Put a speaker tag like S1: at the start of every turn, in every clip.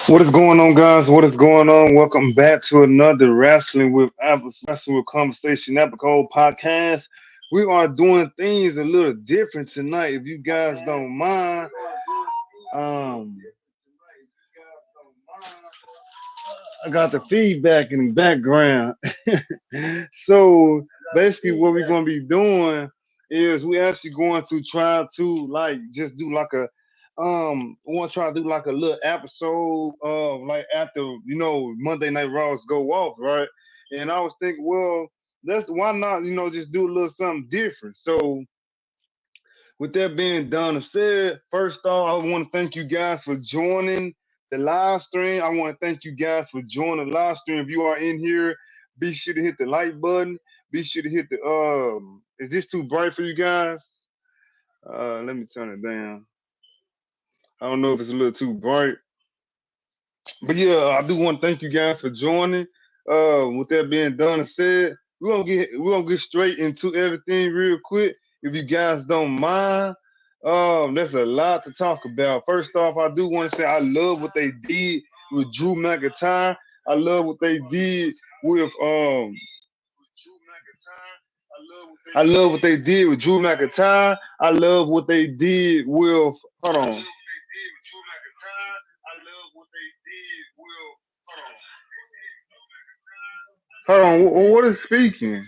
S1: What is going on, guys? What is going on? Welcome back to another Wrestling with Conversation Epic podcast. We are doing things a little different tonight, if you guys don't mind. Um, I got the feedback in the background. So basically, what we're gonna be doing is we actually going to try to like just do like a we want to try to do like a little episode of like after Monday Night Raws go off, right? And I was thinking, well, that's why not just do a little something different. So with that being done and said, first off, I want to thank you guys for joining the live stream. I want to thank you guys for joining the live stream. If you are in here, be sure to hit the like button. Be sure to hit the is this too bright for you guys? Let me turn it down. I don't know if it's a little too bright. But yeah, I do want to thank you guys for joining. With that being done and said, we're gonna get straight into everything real quick. If you guys don't mind, there's a lot to talk about. First off, I do want to say I love what they did with Drew McIntyre. I love what they did with I love what they did with Drew McIntyre. I love what they did with hold on. Hold on, what is speaking?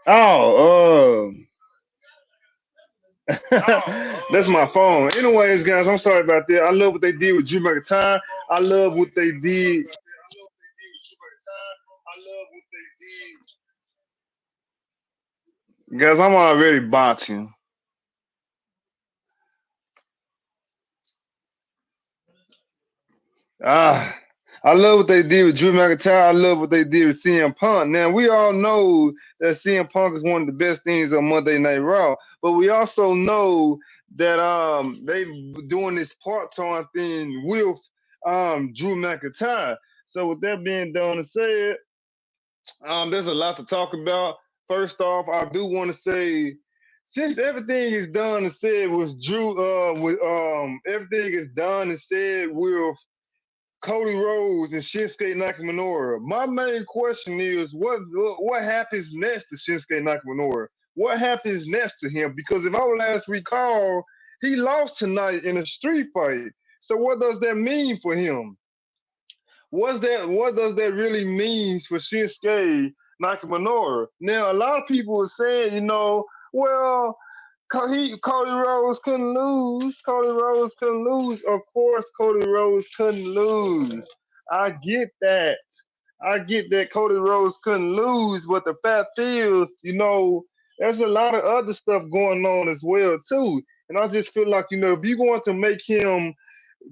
S1: Oh, that's my phone. Anyways, guys, I'm sorry about that. I love what they did with Drew McIntyre. I love what they did. Guys, I'm already botching. Ah, I love what they did with Drew McIntyre. I love what they did with CM Punk. Now we all know that CM Punk is one of the best things on Monday Night Raw, but we also know that they doing this part-time thing with Drew McIntyre. So with that being done and said, there's a lot to talk about. First off, I do want to say, since everything is done and said with Drew, with everything is done and said with Cody Rhodes and Shinsuke Nakamura. My main question is, what happens next to Shinsuke Nakamura? What happens next to him? Because if I would last recall, he lost tonight in a street fight. So what does that mean for him? What does that really mean for Shinsuke Nakamura? Now, a lot of people are saying, well, Cody Rhodes couldn't lose. Cody Rhodes couldn't lose. Of course, Cody Rhodes couldn't lose. I get that. I get that Cody Rhodes couldn't lose, but the fact is, there's a lot of other stuff going on as well too. And I just feel like, if you want to make him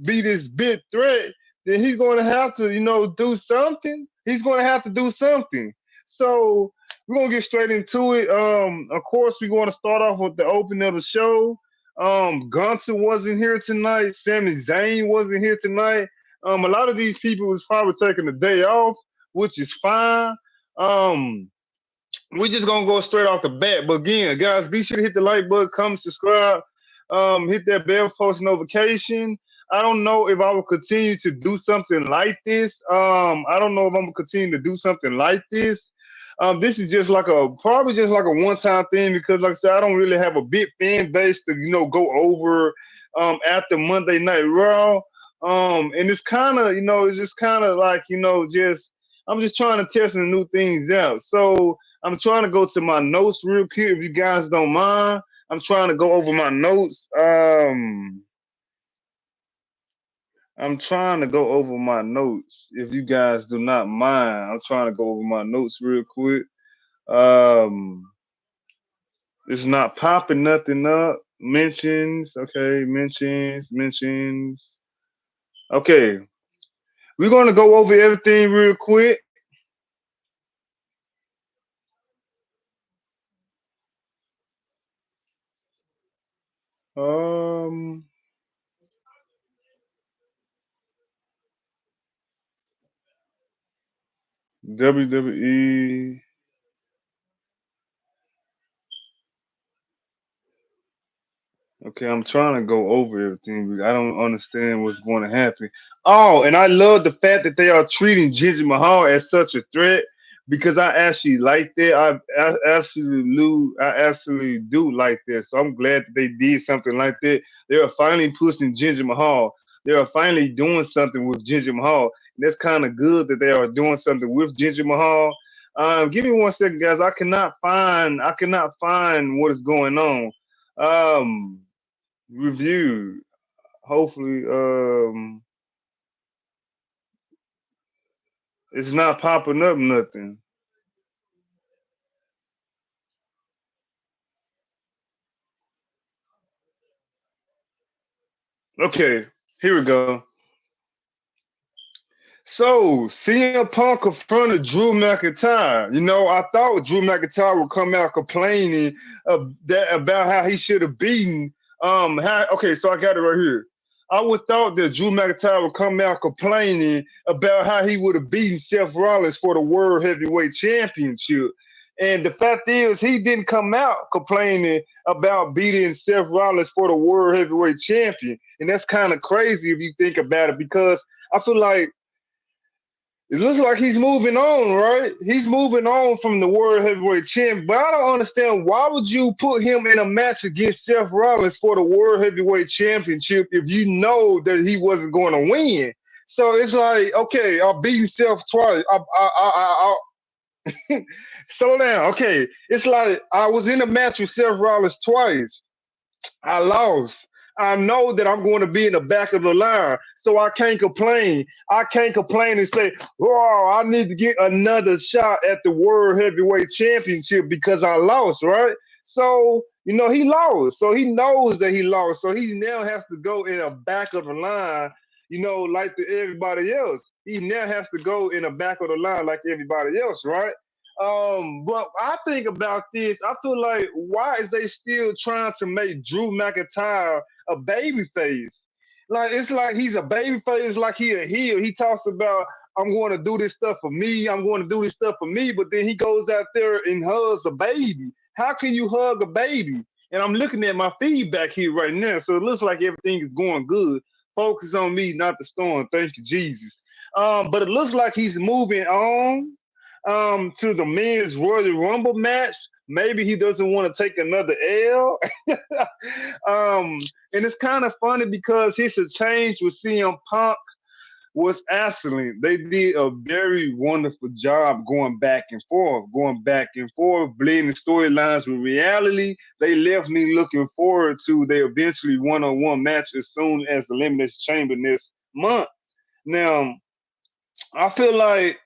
S1: be this big threat, then he's going to have to, do something. He's going to have to do something. So we're gonna get straight into it. Of course, we're going to start off with the opening of the show. Gunther wasn't here tonight. Sami Zayn wasn't here tonight. A lot of these people was probably taking the day off, which is fine. We're just gonna go straight off the bat. But again, guys, be sure to hit the like button, comment, subscribe, hit that bell post notification. I don't know if I will continue to do something like this. I don't know if I'm gonna continue to do something like this. This is just like probably just like a one-time thing because, like I said, I don't really have a big fan base to go over after Monday Night Raw. And it's kind of it's just kind of like just I'm just trying to test some new things out. So I'm trying to go to my notes real quick if you guys don't mind. I'm trying to go over my notes. I'm trying to go over my notes if you guys do not mind. I'm trying to go over my notes real quick. Um, it's not popping nothing up. Mentions, okay, mentions. Okay, we're gonna go over everything real quick. Um, WWE Okay, I'm trying to go over everything. I don't understand what's going to happen. Oh, and I love the fact that they are treating Jinder Mahal as such a threat because I actually like that. I absolutely do like that. So I'm glad that they did something like that. They are finally pushing Jinder Mahal. They are finally doing something with Jinder Mahal. And that's kind of good that they are doing something with Jinder Mahal. Give me 1 second, guys. I cannot find what is going on. Um, Review. Hopefully, it's not popping up nothing. Okay, here we go. So, CM Punk confronted Drew McIntyre. You know, I thought Drew McIntyre would come out complaining about how he should have beaten. Okay, so I got it right here. I would thought that Drew McIntyre would come out complaining about how he would have beaten Seth Rollins for the World Heavyweight Championship. And the fact is, he didn't come out complaining about beating Seth Rollins for the World Heavyweight Champion. And that's kind of crazy if you think about it, because I feel like it looks like he's moving on, right? He's moving on from the World Heavyweight Champ, but I don't understand why would you put him in a match against Seth Rollins for the World Heavyweight Championship if you know that he wasn't going to win? So it's like, okay, I'll beat Seth twice. Slow down. Okay, it's like I was in a match with Seth Rollins twice. I lost. I know that I'm going to be in the back of the line, so I can't complain. I can't complain and say, "Oh, I need to get another shot at the World Heavyweight Championship because I lost." Right? So he lost, so he knows that he lost, so he now has to go in the back of the line. Like everybody else. He now has to go in the back of the line like everybody else, right? But I think about this. I feel like why is they still trying to make Drew McIntyre a baby face? Like it's like he's a baby face, like he a heel. He talks about I'm going to do this stuff for me. I'm going to do this stuff for me. But then he goes out there and hugs a baby. How can you hug a baby? And I'm looking at my feedback here right now, so it looks like everything is going good. Focus on me, not the storm. Thank you, Jesus. But it looks like he's moving on to the men's Royal Rumble match. Maybe he doesn't want to take another L. And it's kind of funny because his exchange with CM Punk was excellent. They did a very wonderful job going back and forth, blending storylines with reality. They left me looking forward to their eventually one-on-one match as soon as the Elimination Chamber this month. Now, I feel like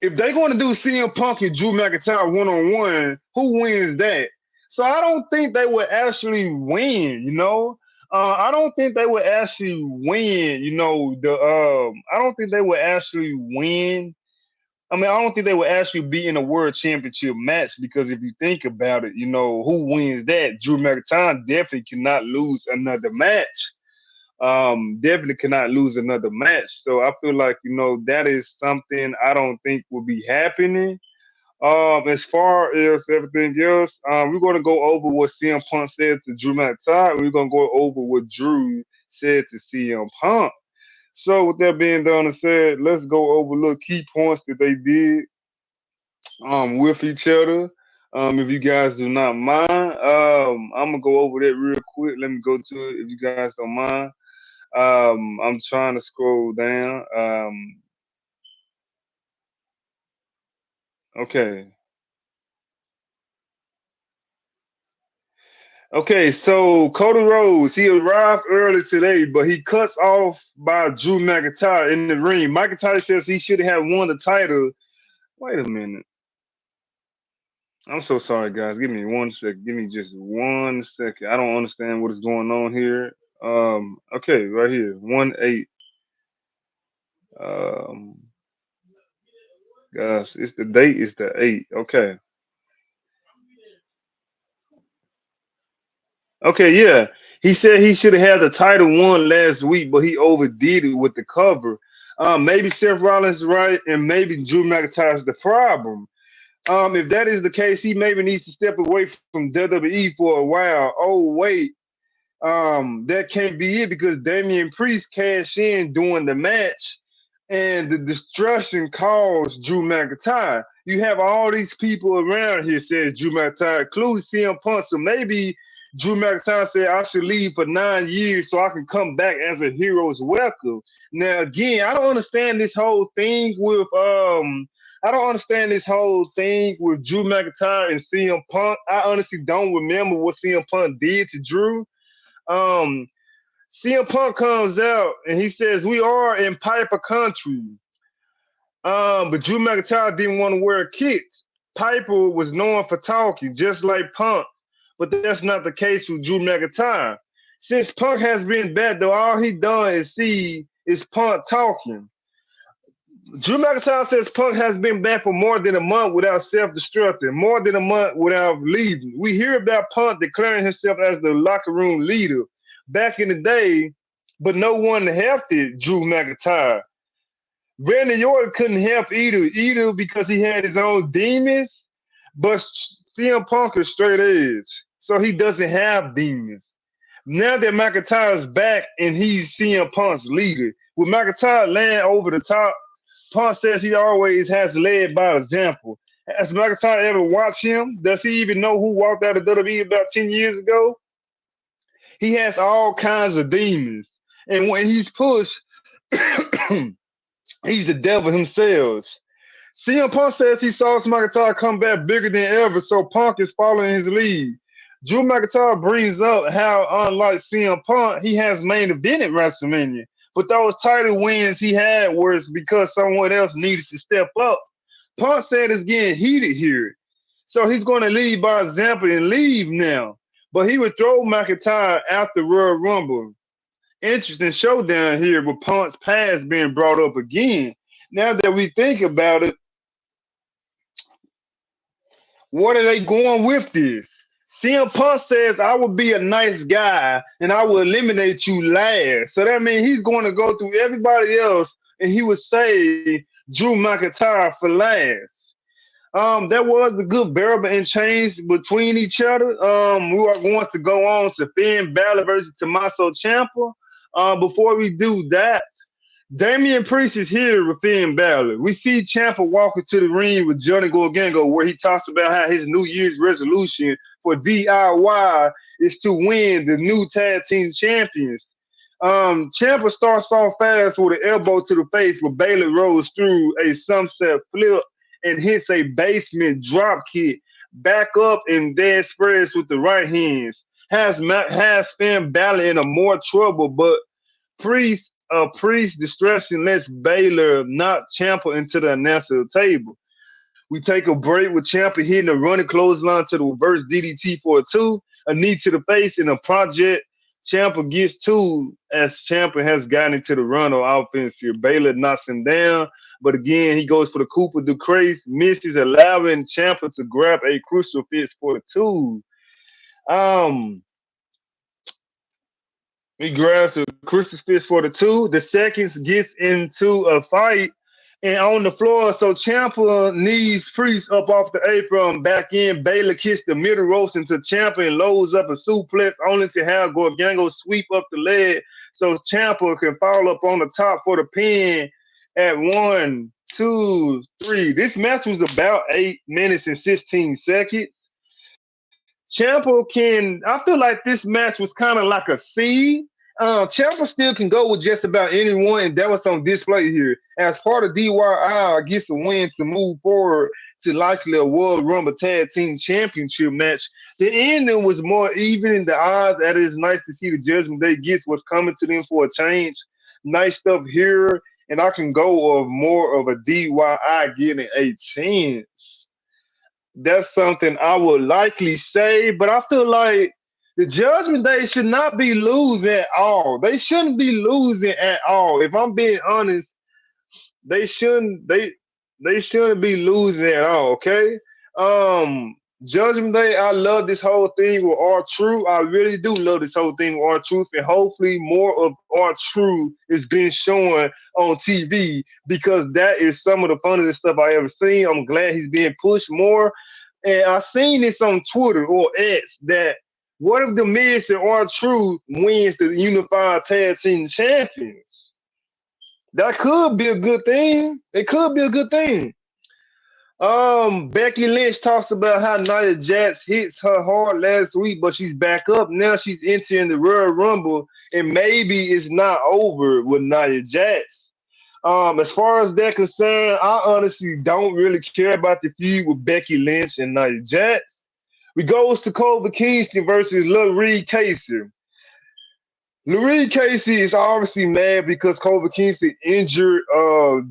S1: if they're going to do CM Punk and Drew McIntyre one on one, who wins that? So I don't think they would actually win. I don't think they would actually win. I don't think they would actually win. I mean, I don't think they would actually be in a world championship match because if you think about it, who wins that? Drew McIntyre definitely cannot lose another match. Definitely cannot lose another match. So I feel like that is something I don't think will be happening. As far as everything else, we're gonna go over what CM Punk said to Drew McIntyre. We're gonna go over what Drew said to CM Punk. So with that being done and said, let's go over little key points that they did with each other. If you guys do not mind, I'm gonna go over that real quick. Let me go to it if you guys don't mind. I'm trying to scroll down. Okay. Okay, so Cody Rhodes, he arrived early today, but he cuts off by Drew McIntyre in the ring. McIntyre says he should have won the title. Wait a minute. I'm so sorry, guys. Give me 1 second. Give me just 1 second. I don't understand what is going on here. Okay, right here. 1-8. Um, guys, it's the date is the 8. Okay. Okay, yeah. He said he should have had the title won last week, but he overdid it with the cover. Maybe Seth Rollins is right, and maybe Drew McIntyre's the problem. If that is the case, he maybe needs to step away from WWE for a while. Oh wait, that can't be it because Damian Priest cashed in during the match, and the destruction caused Drew McIntyre. You have all these people around here, said Drew McIntyre, including CM Punk. So maybe Drew McIntyre said I should leave for 9 years so I can come back as a hero's welcome. Now again, I don't understand this whole thing with I don't understand this whole thing with Drew McIntyre and CM Punk. I honestly don't remember what CM Punk did to Drew. Um, CM Punk comes out and he says, "We are in Piper country." But Drew McIntyre didn't want to wear kits. Piper was known for talking, just like Punk. But that's not the case with Drew McIntyre. Since Punk has been back, though, all he done is see is Punk talking. Drew McIntyre says Punk has been back for more than a month without self-destructing, more than a month without leaving. We hear about Punk declaring himself as the locker room leader back in the day, but no one helped it, Drew McIntyre. Randy Orton couldn't help either because he had his own demons, but CM Punk is straight edge, so he doesn't have demons. Now that McIntyre's back and he's CM Punk's leader, with McIntyre laying over the top, Punk says he always has led by example. Has McIntyre ever watched him? Does he even know who walked out of WWE about 10 years ago? He has all kinds of demons. And when he's pushed, he's the devil himself. CM Punk says he saw McIntyre come back bigger than ever, so Punk is following his lead. Drew McIntyre brings up how, unlike CM Punk, he has main event at WrestleMania. But those title wins he had was because someone else needed to step up. Punk said it's getting heated here. So he's going to lead by example and leave now. But he would throw McIntyre after Royal Rumble. Interesting showdown here with Punk's past being brought up again. Now that we think about it, what are they going with this? CM Punk says, I will be a nice guy and I will eliminate you last. So that means he's going to go through everybody else and he would say Drew McIntyre for last. There was a good variable in change between each other. We are going to go on to Finn Balor versus Tommaso Ciampa. Before we do that, Damian Priest is here with Finn Balor. We see Ciampa walking to the ring with Johnny Gargano, where he talks about how his New Year's resolution for DIY is to win the new tag team champions. Ciampa starts off fast with an elbow to the face, but Balor rolls through a sunset flip and hits a basement drop kick. Back up and then spreads with the right hands. Has Finn Balor in a more trouble, but Priest distraction lets Balor knock Ciampa into the announcer table. We take a break with Ciampa hitting a running clothesline to the reverse DDT for a 2, a knee to the face, and a project. Ciampa gets 2 as Ciampa has gotten into the run of offense here. Balor knocks him down, but again, he goes for the Cooper du Craze, misses, allowing Ciampa to grab a crucifix for the 2. He grabs a crucifix for the 2. The seconds gets into a fight and on the floor. So Ciampa knees Priest up off the apron back in. Balor kicks the middle ropes into Ciampa and loads up a suplex only to have Gargano sweep up the leg so Ciampa can fall up on the top for the pin at 1, 2, 3. This match was about 8 minutes and 16 seconds. I feel like this match was kind of like a C. Ciampa still can go with just about anyone, and that was on display here. As part of DYR gets a win to move forward to likely a World Rumble Tag Team Championship match. The ending was more even in the odds, and it's nice to see the Judgment Day gets what's coming to them for a change. Nice stuff here, and I can go of more of a DYI getting a chance. That's something I would likely say, but I feel like the Judgment Day should not be losing at all. They shouldn't be losing at all. If I'm being honest, they shouldn't be losing at all. Okay. Judgment Day, I love this whole thing with R-Truth. I really do love this whole thing with R-Truth, and hopefully more of R-Truth is being shown on TV because that is some of the funniest stuff I ever seen. I'm glad he's being pushed more. And I seen this on Twitter or X that what if the Miz and R-Truth wins the Unified Tag Team Champions? That could be a good thing. It could be a good thing. Becky Lynch talks about how Nia Jax hits her hard last week, but she's back up. Now she's entering the Royal Rumble, and maybe it's not over with Nia Jax. As far as that concerned, I honestly don't really care about the feud with Becky Lynch and Nia Jax. We goes to Kofi Kingston versus Ldwig Casey. Louis Casey is obviously mad because Kofi Kingston injured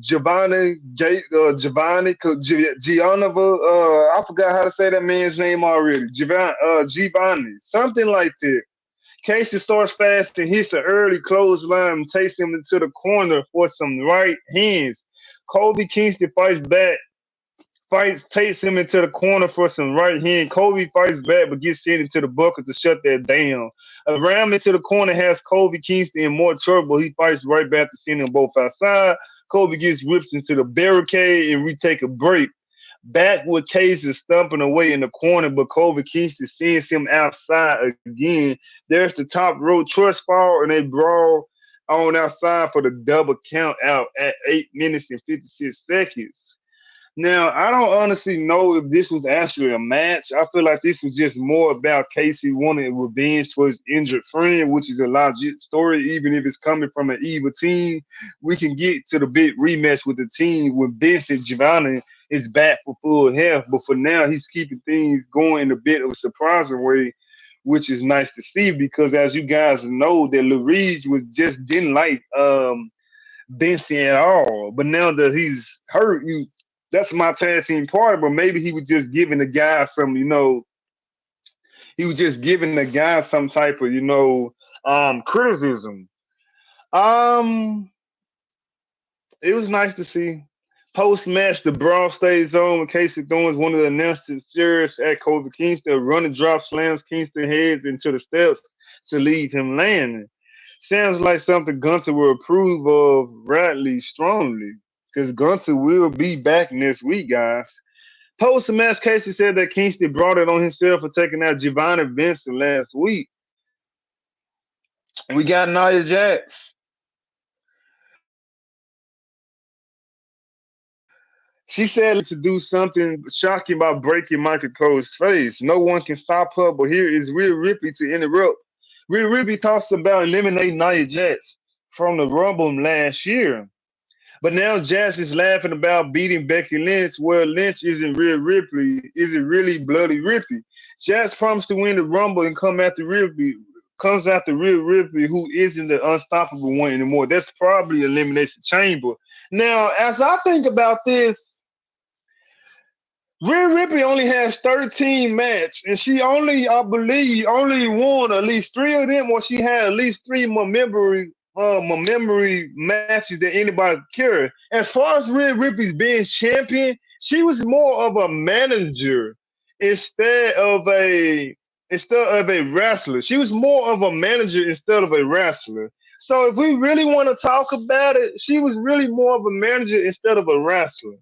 S1: Giovanni, I forgot how to say that man's name already. Giovanni, something like that. Casey starts fast and hits an early clothesline and takes him into the corner for some right hands. Kofi Kingston takes him into the corner for some right hand. Kobe fights back but gets sent into the bucket to shut that down. A ram into the corner has Kobe Kingston in more trouble. He fights right back to send them both outside. Kobe gets whipped into the barricade and we take a break. Back with Casey stumping away in the corner, but Kobe Kingston sends him outside again. There's the top rope trust fall and they brawl on outside for the double count out at 8 minutes and 56 seconds. Now, I don't honestly know if this was actually a match. I feel like this was just more about Casey wanting revenge for his injured friend, which is a legit story. Even if it's coming from an evil team, we can get to the big rematch with the team when Vincent Giovanni is back for full health. But for now, he's keeping things going in a bit of a surprising way, which is nice to see because, as you guys know, that Louise was just didn't like Vincent at all. But now that he's hurt, that's my tag team partner, but maybe he was just giving the guy some, he was just giving the guy some type of, criticism. Um, it was nice to see. Post match, the brawl stays on with Casey Thorne's one of the announcers serious at Kofi Kingston. Running drop slams Kingston heads into the steps to leave him landing. Sounds like something Gunther will approve of rightly strongly. Because Gunther will be back next week, guys. Post match, Casey said that Kingston brought it on himself for taking out Giovanni Vincent last week. We got Nia Jax. She said to do something shocking about breaking Michael Cole's face. No one can stop her, but here is Rhea Ripley to interrupt. Rhea Ripley talks about eliminating Nia Jax from the Rumble last year. But now Jax is laughing about beating Becky Lynch. Well, Lynch isn't Rhea Ripley. Is it really Bloody Ripley? Jax promised to win the Rumble and comes after Rhea Ripley, who isn't the unstoppable one anymore. That's probably Elimination Chamber. Now, as I think about this, Rhea Ripley only has 13 matches, and she only, I believe, only won at least 3 of them, or she had at least 3 more memory matches that anybody care. As far as Rhea Ripley's being champion, she was more of a manager instead of a wrestler. She was more of a manager instead of a wrestler. So if we really want to talk about it, she was really more of a manager instead of a wrestler.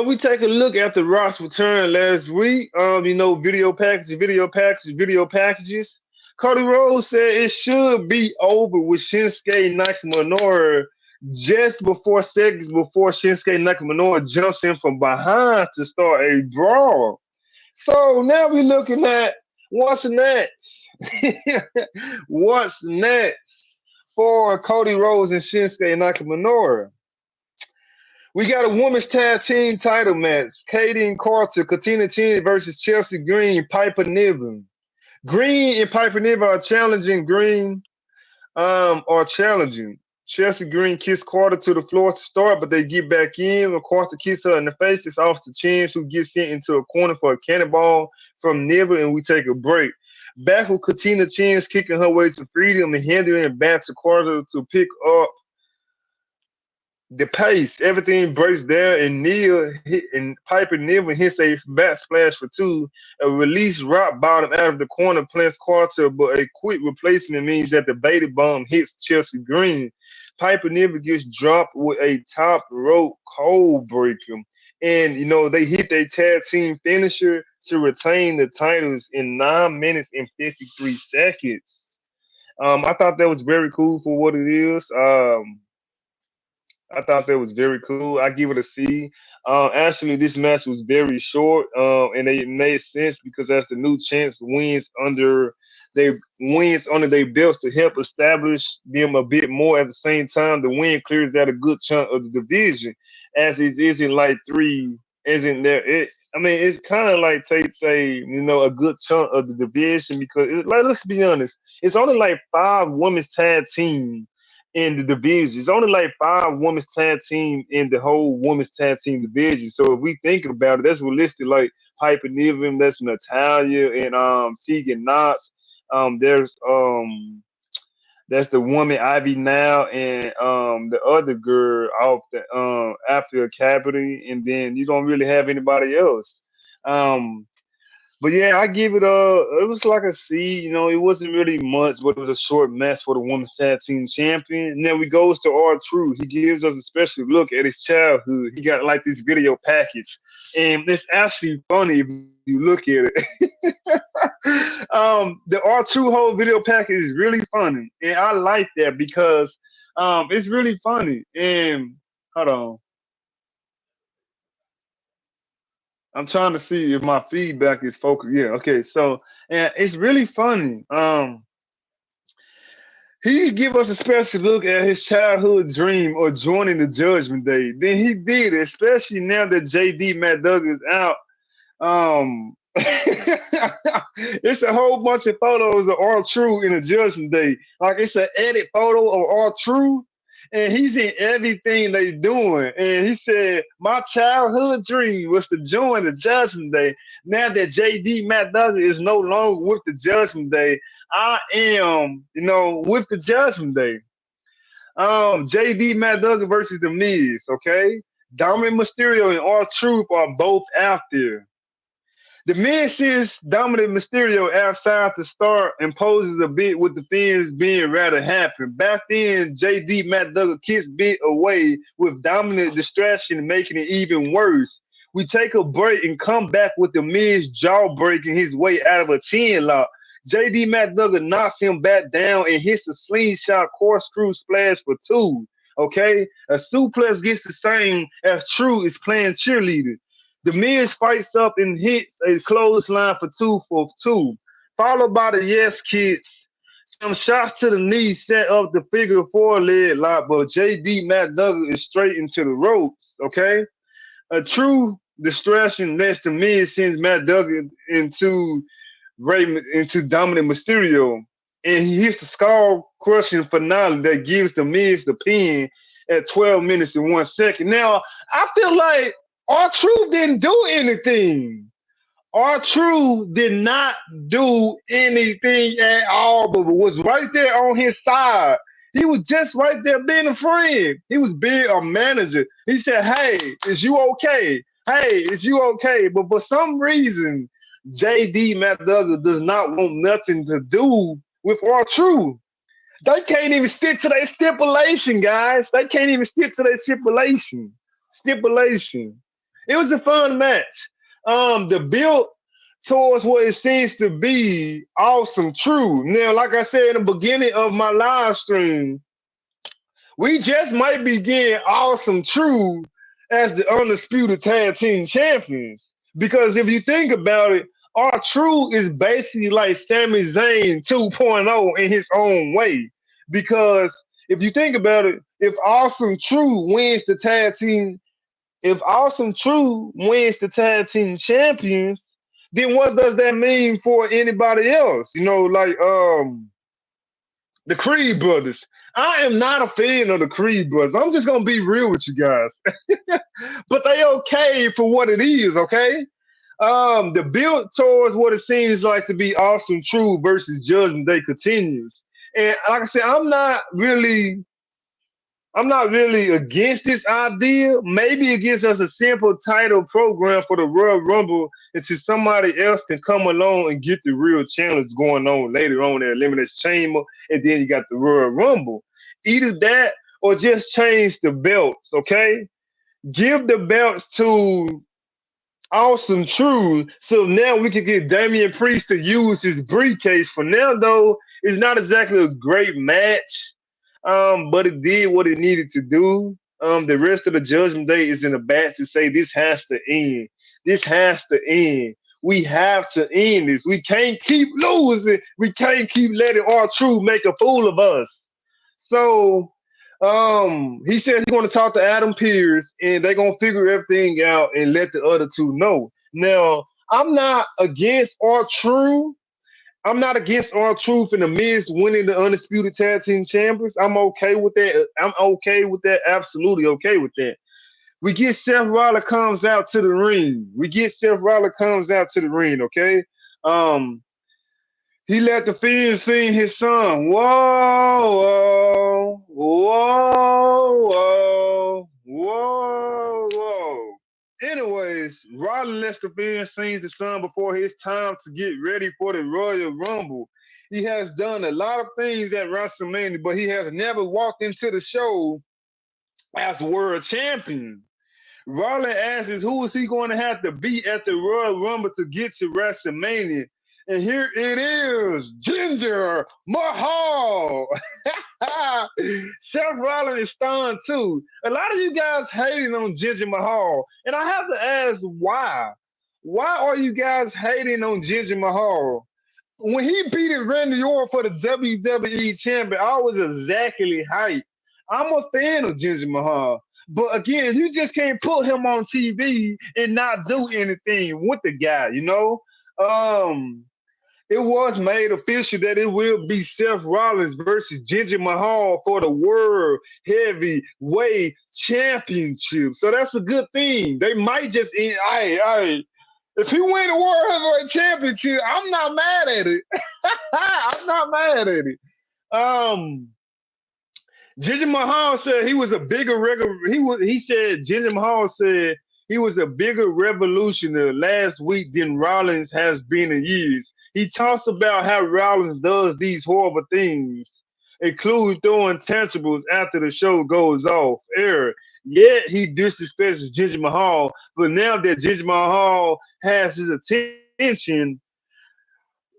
S1: We take a look at the Rock's return last week. Video packages. Cody Rhodes said it should be over with Shinsuke Nakamura just before seconds before Shinsuke Nakamura jumps in from behind to start a brawl. So now we're looking at what's next. What's next for Cody Rhodes and Shinsuke Nakamura? We got a women's tag team title match. Kayden Carter, Katina Chin versus Chelsea Green, Piper Niven. Green and Piper Niven are challenging Chelsea Green kicks Carter to the floor to start, but they get back in. When Carter kicks her in the face, it's off to Chance, who gets sent into a corner for a cannonball from Niven, and we take a break. Back with Katina Chance kicking her way to freedom and handing it back to Carter to pick up the pace, everything breaks down, and Neil hit, and Piper Niven hits a back splash for two, a release rock bottom out of the corner plants Carter, but a quick replacement means that the Beta Bomb hits Chelsea Green. Piper Niven gets dropped with a top rope cold breaker. And they hit their tag team finisher to retain the titles in 9 minutes and 53 seconds. I thought that was very cool for what it is. I thought that was very cool. I give it a C. Actually, this match was very short, and it made sense because as the new champs wins under their belts to help establish them a bit more. At the same time, the win clears out a good chunk of the division, as it isn't like three, isn't there? I mean, it's kind of like take say a good chunk of the division because like let's be honest, it's only like five women's tag team in the division. It's only like five women's tag team in the whole women's tag team division. So if we think about it, that's realistic. Like Piper Niven, that's Natalia and Tegan Knox. There's that's the woman Ivy now and the other girl off the after Academy, and then you don't really have anybody else. Um, but yeah, I give it it was like a C, it wasn't really much, but it was a short match for the women's tag team champion. And then we goes to R-Truth. He gives us a special look at his childhood. He got like this video package. And it's actually funny if you look at it. The R-Truth whole video package is really funny. And I like that because it's really funny. And hold on. I'm trying to see if my feedback is focused. Yeah, okay. So, and it's really funny. He give us a special look at his childhood dream of joining the Judgment Day. Then he did, especially now that JD Mcdonough is out. It's a whole bunch of photos of R-Truth in the Judgment Day. Like it's an edit photo of R-Truth, and he's in everything they doing. And he said, "My childhood dream was to join the Judgment Day. Now that JD Mcdonough is no longer with the Judgment Day, I am, with the Judgment Day." JD Mcdonough versus the Miz. Okay, Dominic Mysterio and R-Truth are both out there. The Miz sends Dominic Mysterio outside to start and poses a bit with the Fiends being rather happy. Back then, JD Mcdonough kicks bit away with Dominic distraction, making it even worse. We take a break and come back with the Miz jaw breaking his way out of a chin lock. JD Mcdonough knocks him back down and hits a slingshot corkscrew splash for two. Okay? A suplex gets the same as True is playing cheerleader. The Miz fights up and hits a clothesline for two for two, followed by the Yes Kids. Some shots to the knee set up the figure four leg lock, but JD Mcdonough is straight into the ropes. Okay, a true distraction lets the Miz sends Mcdonough into Dominic Mysterio, and he hits the skull crushing finale that gives the Miz the pin at 12 minutes and 1 second. Now I feel like R-Truth didn't do anything. R-Truth did not do anything at all, but was right there on his side. He was just right there being a friend. He was being a manager. He said, "Hey, is you okay? Hey, is you okay?" But for some reason, JD Mcdonough does not want nothing to do with R-Truth. They can't even stick to their stipulation, guys. They can't even stick to their stipulation. Stipulation. It was a fun match. The build towards what it seems to be awesome, true. Now, like I said in the beginning of my live stream, we just might be getting awesome, true as the undisputed tag team champions. Because if you think about it, R-Truth is basically like Sami Zayn 2.0 in his own way. Because if you think about it, if Awesome True wins the tag team if Awesome True wins the tag team champions, then what does that mean for anybody else? Like the Creed brothers. I am not a fan of the Creed brothers. I'm just gonna be real with you guys. But they okay for what it is, okay? The build towards what it seems like to be Awesome True versus Judgment Day continues. And like I said, I'm not really I'm not really against this idea. Maybe it gives us a simple title program for the Royal Rumble until somebody else can come along and get the real challenge going on later on at Elimination Chamber, and then you got the Royal Rumble. Either that or just change the belts, okay? Give the belts to Awesome True. So now we can get Damian Priest to use his briefcase. For now, though, it's not exactly a great match, but it did what it needed to do. The rest of the Judgment Day is in the back to say this has to end. This has to end. We have to end this. We can't keep losing. We can't keep letting our True make a fool of us. So he said he's going to talk to Adam Pearce and they're going to figure everything out and let the other two know. Now, I'm not against our True. I'm not against our Truth and the Miz winning the Undisputed Tag Team Champions. I'm okay with that. I'm okay with that. Absolutely okay with that. We get Seth Rollins comes out to the ring. We get Seth Rollins comes out to the ring, okay? Um, he let the fans sing his song. Whoa, whoa, whoa, whoa, whoa, whoa. Anyways, Rollins lets the fans sing the song before his time to get ready for the Royal Rumble. He has done a lot of things at WrestleMania, but he has never walked into the show as world champion. Rollins asks who is he going to have to beat at the Royal Rumble to get to WrestleMania. And here it is, Jinder Mahal. Seth Rollins is stunned too. A lot of you guys hating on Jinder Mahal. And I have to ask why? Why are you guys hating on Jinder Mahal? When he beat Randy Orton for the WWE champion, I was exactly hyped. I'm a fan of Jinder Mahal. But again, you just can't put him on TV and not do anything with the guy, you know? Um, it was made official that it will be Seth Rollins versus Jinder Mahal for the World Heavyweight Championship. So that's a good thing. They might just end. If he win the World Heavyweight Championship, I'm not mad at it. I'm not mad at it. Um, Jinder Mahal said he was a bigger he said Jinder Mahal said he was a bigger revolutionary last week than Rollins has been in years. He talks about how Rollins does these horrible things, including throwing tangibles after the show goes off air. Yet he disrespects Jinder Mahal, but now that Jinder Mahal has his attention,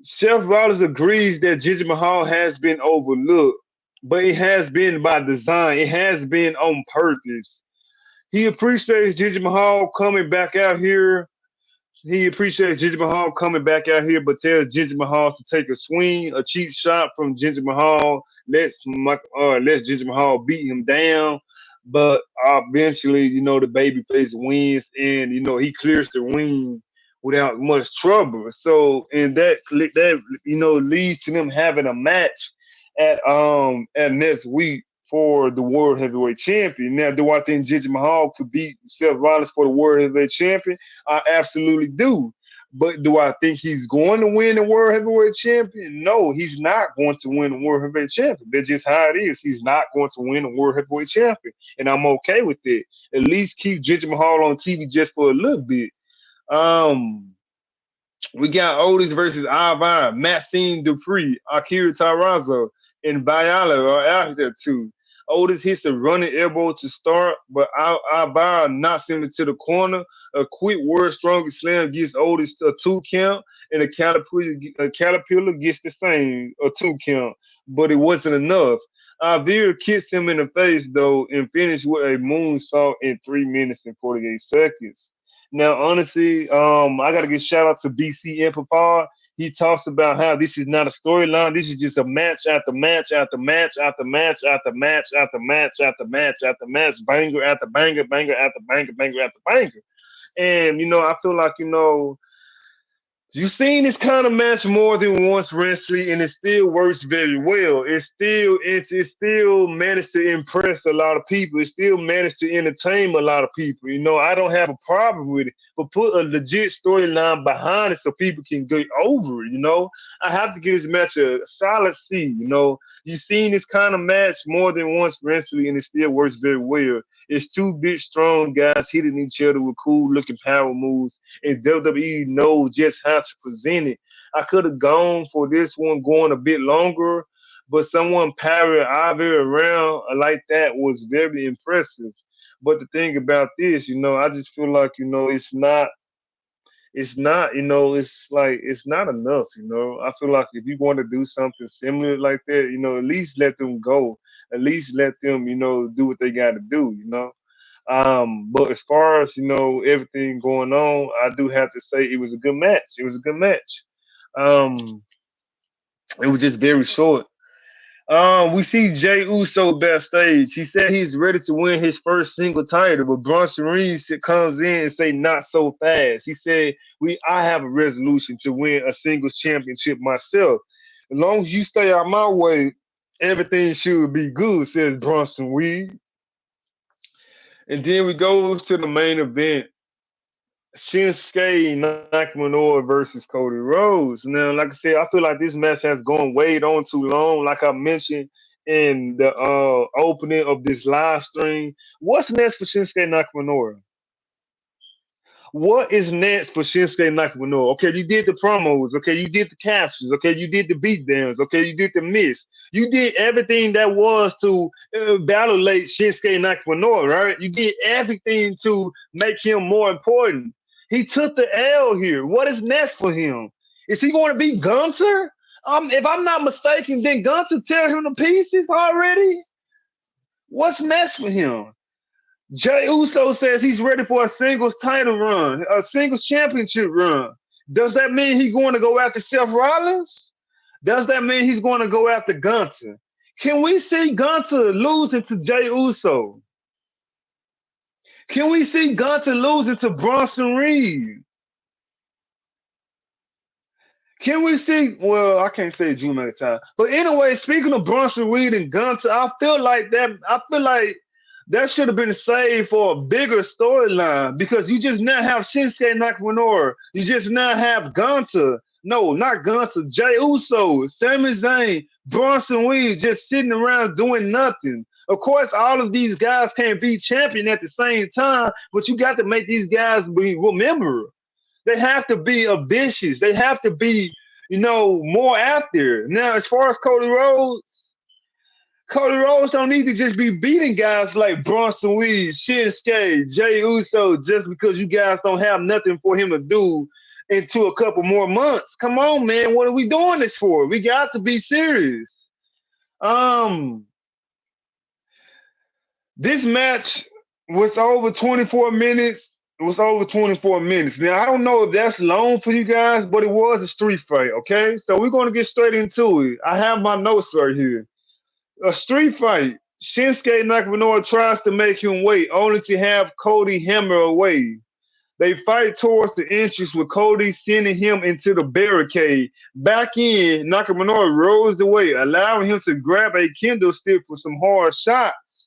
S1: Seth Rollins agrees that Jinder Mahal has been overlooked, but it has been by design. It has been on purpose. He appreciates Jinder Mahal coming back out here. He appreciates Jinder Mahal coming back out here, but tells Jinder Mahal to take a swing, a cheap shot from Jinder Mahal. Let's Jinder Mahal beat him down. But eventually, the babyface wins, and he clears the ring without much trouble. So, and that leads to them having a match at next week for the World Heavyweight Champion. Now, do I think Jinder Mahal could beat Seth Rollins for the World Heavyweight Champion? I absolutely do. But do I think he's going to win the World Heavyweight Champion? No, he's not going to win the World Heavyweight Champion. That's just how it is. He's not going to win the World Heavyweight Champion. And I'm okay with it. At least keep Jinder Mahal on TV just for a little bit. We got Otis versus Ivar, Maxine Dupree, Akira Tarazzo, and Bayala are out there too. Otis hits a running elbow to start, but Ivar knocks him into the corner. A quick word stronger slam gets Otis a 2 count, and a caterpillar gets the same, a 2 count, but it wasn't enough. Ivar kissed him in the face though and finished with a moonsault in 3 minutes and 48 seconds. Now, honestly, I gotta give shout out to BC Empire. He talks about how this is not a storyline. This is just a match after match after match after match after match after match after match after match, banger after banger, banger after banger, banger after banger. And I feel like You've seen this kind of match more than once wrestling, and it still works very well. It still managed to impress a lot of people. It still managed to entertain a lot of people. You know, I don't have a problem with it, but put a legit storyline behind it so people can get over it. You know, I have to give this match a solid C. You know, you've seen this kind of match more than once wrestling, and it still works very well. It's two big, strong guys hitting each other with cool looking power moves, and WWE knows just how to present it. I could have gone for this one going a bit longer, but someone powering Ivar around like that was very impressive. But the thing about this, you know, I just feel like, you know, it's not, you know, it's like it's not enough, you know. I feel like if you want to do something similar like that, you know, at least let them go. At least let them, you know, do what they gotta do, you know. But as far as, you know, everything going on, I do have to say it was a good match. It was a good match. Um, it was just very short. We see Jay Uso backstage. He said he's ready to win his first single title, but Bronson Reed comes in and say not so fast. He said, I have a resolution to win a singles championship myself. As long as you stay out my way, everything should be good, says Bronson Reed. And then we go to the main event. Shinsuke Nakamura versus Cody Rhodes. Now, like I said, I feel like this match has gone way on too long. Like I mentioned in the opening of this live stream, what's next for Shinsuke Nakamura? What is next for Shinsuke Nakamura? Okay, you did the promos. Okay, you did the captions. Okay, you did the beatdowns. Okay, you did the miss. You did everything that was to validate Shinsuke Nakamura, right? You did everything to make him more important. He took the L here. What is next for him? Is he going to be Gunther? If I'm not mistaken, then Gunther tear him to pieces already? What's next for him? Jay Uso says he's ready for a singles title run, a singles championship run. Does that mean he's going to go after Seth Rollins? Does that mean he's going to go after Gunther? Can we see Gunther losing to Jay Uso? Can we see Gunther losing to Bronson Reed? Can we see? Well, I can't say Drew McIntyre, but anyway, speaking of Bronson Reed and Gunther, I feel like that should have been saved for a bigger storyline because you just now have Shinsuke Nakamura, you just now have Gunther. No, not Gunther. Jay Uso, Sami Zayn, Bronson Reed just sitting around doing nothing. Of course, all of these guys can't be champion at the same time, but you got to make these guys be remembered. They have to be ambitious. They have to be, you know, more out there. Now, as far as Cody Rhodes don't need to just be beating guys like Bronson Reed, Shinsuke, Jay Uso just because you guys don't have nothing for him to do into a couple more months. Come on, man. What are we doing this for? We got to be serious. This match was over 24 minutes. It was over 24 minutes. Now, I don't know if that's long for you guys, but it was a street fight, okay? So we're going to get straight into it. I have my notes right here. A street fight. Shinsuke Nakamura tries to make him wait, only to have Cody hammer away. They fight towards the entrance with Cody sending him into the barricade. Back in, Nakamura rolls away, allowing him to grab a kendo stick for some hard shots.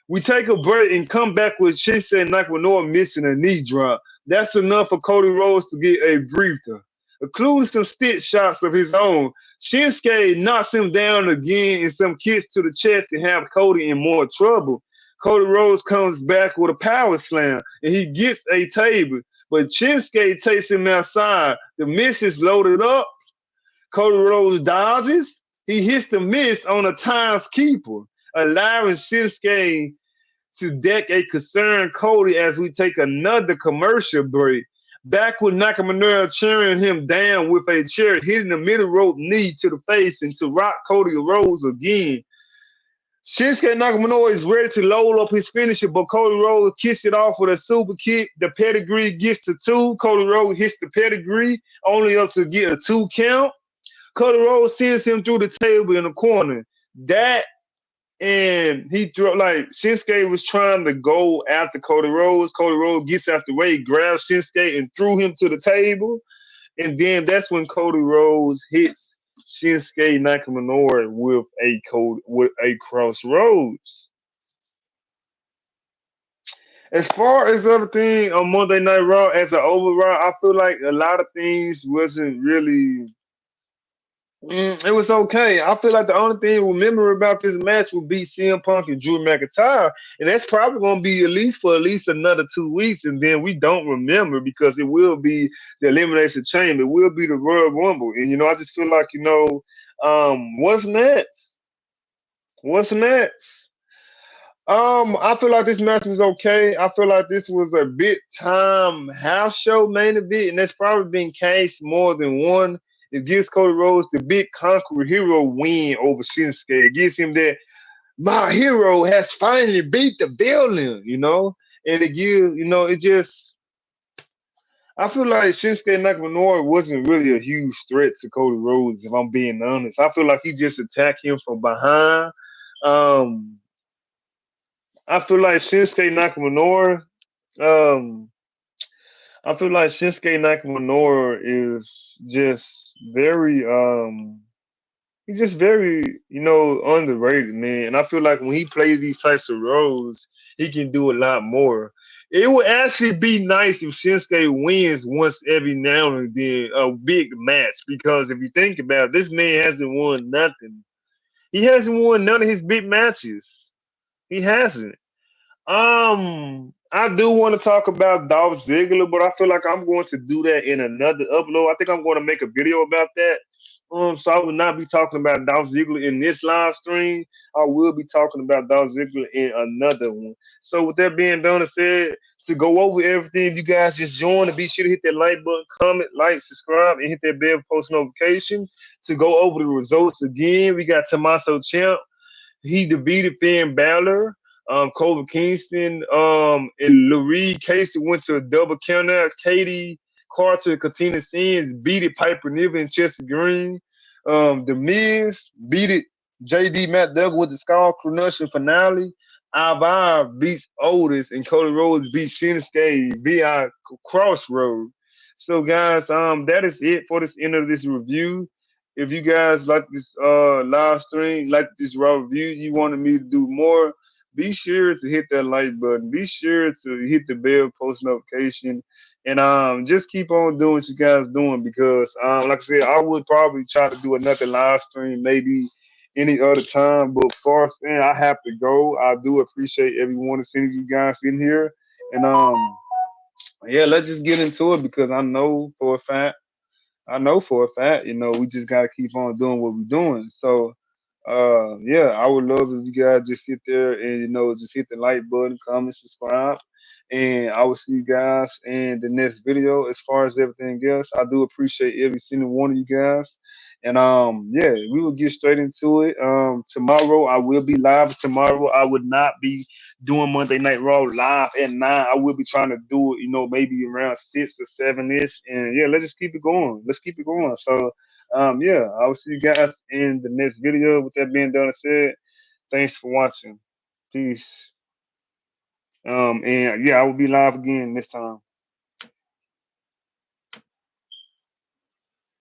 S1: We take a break and come back with Shinsuke Nakamura missing a knee drop. That's enough for Cody Rhodes to get a breather, including some stick shots of his own. Shinsuke knocks him down again and some kicks to the chest and have Cody in more trouble. Cody Rhodes comes back with a power slam and he gets a table, but Shinsuke takes him outside. The miss is loaded up. Cody Rhodes dodges. He hits the miss on a timekeeper, allowing Shinsuke to deck a concerned Cody as we take another commercial break. Back with Nakamura cheering him down with a chair, hitting the middle rope knee to the face and to rock Cody Rhodes again. Shinsuke Nakamura is ready to load up his finisher, but Cody Rhodes kicks it off with a super kick. The pedigree gets to 2. Cody Rhodes hits the pedigree, only up to get a 2 count. Cody Rhodes sends him through the table in the corner. And Shinsuke was trying to go after Cody Rhodes. Cody Rhodes gets out the way, grabs Shinsuke and threw him to the table. And then that's when Cody Rhodes hits Shinsuke Nakamura with a crossroads. As far as other thing on Monday Night Raw as an overall, I feel like a lot of things wasn't really. It was okay. I feel like the only thing we remember about this match will be CM Punk and Drew McIntyre, and that's probably going to be at least another 2 weeks, and then we don't remember because it will be the Elimination Chamber, it will be the Royal Rumble, and I just feel like what's next? What's next? I feel like this match was okay. I feel like this was a big time house show main event, and that's probably been case more than one. It gives Cody Rhodes the big conqueror hero win over Shinsuke. It gives him that my hero has finally beat the villain. And it gives, it just I feel like Shinsuke Nakamura wasn't really a huge threat to Cody Rhodes, if I'm being honest. I feel like he just attacked him from behind. Um, I feel like Shinsuke Nakamura. Um, I feel like Shinsuke Nakamura is just very. He's just very, underrated, man. And I feel like when he plays these types of roles, he can do a lot more. It would actually be nice if Shinsuke wins once every now and then a big match because if you think about it, this man hasn't won nothing. He hasn't won none of his big matches. He hasn't. I do want to talk about Dolph Ziggler, but I feel like I'm going to do that in another upload. I think I'm going to make a video about that. So I will not be talking about Dolph Ziggler in this live stream. I will be talking about Dolph Ziggler in another one. So with that being done and said, to go over everything, you guys just join and be sure to hit that like button, comment, like, subscribe, and hit that bell for post notifications. To go over the results again, we got Tommaso Ciampa. He defeated Finn Balor. Kofi Kingston, and Ldwig Casey went to a double countout. Katie Carter and Katina Sins beat it Piper Niven and Chester Green. The Miz beat it JD Mcdonough with the Skull Crushing finale. Ivar beats Otis and Cody Rhodes beat Shinsuke via Crossroad. So guys, that is it for this end of this review. If you guys like this live stream, like this raw review, you wanted me to do more, be sure to hit that like button. Be sure to hit the bell, post notification, and just keep on doing what you guys doing because like I said, I would probably try to do another live stream maybe any other time. But far as saying, I have to go. I do appreciate everyone that's sending you guys in here, and yeah, let's just get into it because I know for a fact, we just gotta keep on doing what we're doing. So, yeah, I would love if you guys just sit there and just hit the like button, comment, subscribe, and I will see you guys in the next video. As far as everything else, I do appreciate every single one of you guys. And yeah, we will get straight into it. Tomorrow I will be live. Tomorrow I would not be doing Monday Night Raw live at 9. I will be trying to do it, maybe around 6 or 7 ish. And yeah, let's just keep it going. Let's keep it going. So yeah, I will see you guys in the next video. With that being done and said, thanks for watching. Peace. And yeah, I will be live again this time.